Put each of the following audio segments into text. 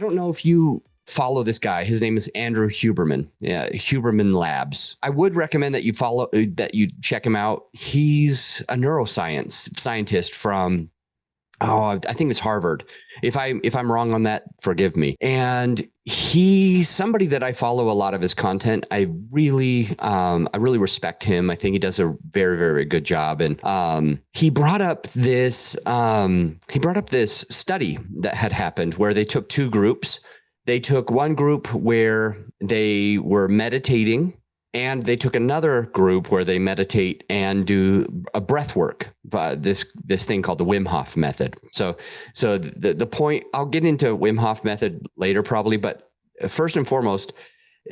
don't know if you follow this guy. His name is Andrew Huberman. Yeah, Huberman Labs. I would recommend that you check him out. He's a neuroscience scientist from I think it's Harvard. If I'm wrong on that, forgive me. And he's somebody that I follow a lot of his content. I really respect him. I think he does a very, very good job. And he brought up this study that had happened where they took two groups. They took one group where they were meditating, and they took another group where they meditate and do a breath work, this thing called the Wim Hof method. So the point, I'll get into Wim Hof method later probably, but first and foremost,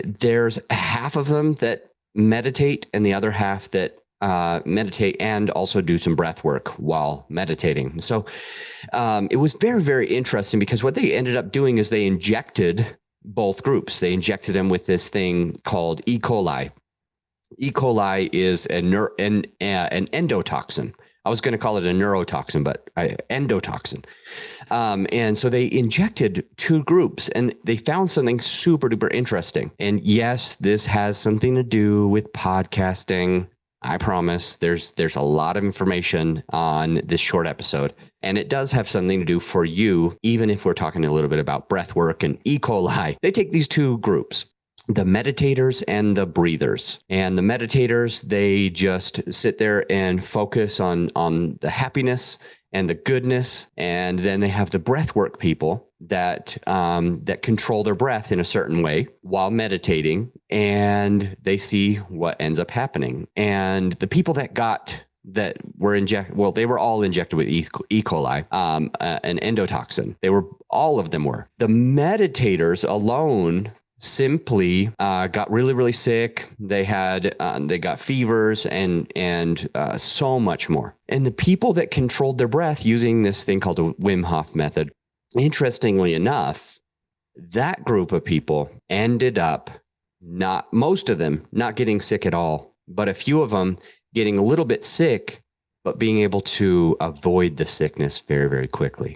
there's half of them that meditate and the other half that meditate and also do some breath work while meditating. So it was very, very interesting because what they ended up doing is they injected both groups. They injected them with this thing called E. coli. E. coli is an endotoxin. I was going to call it a neurotoxin, but endotoxin. And so they injected two groups and they found something super duper interesting. And yes, this has something to do with podcasting. I promise there's a lot of information on this short episode, and it does have something to do for you, even if we're talking a little bit about breath work and E. coli. They take these two groups, the meditators and the breathers. And the meditators, they just sit there and focus on the happiness and the goodness. And then they have the breathwork people that control their breath in a certain way while meditating, and they see what ends up happening. And the people that were injected, well, they were all injected with E. coli, an endotoxin. All of them were. The meditators alone simply got really, really sick. They got fevers and so much more. And the people that controlled their breath using this thing called the Wim Hof method, interestingly enough, that group of people ended up most of them not getting sick at all, but a few of them getting a little bit sick, but being able to avoid the sickness very, very quickly.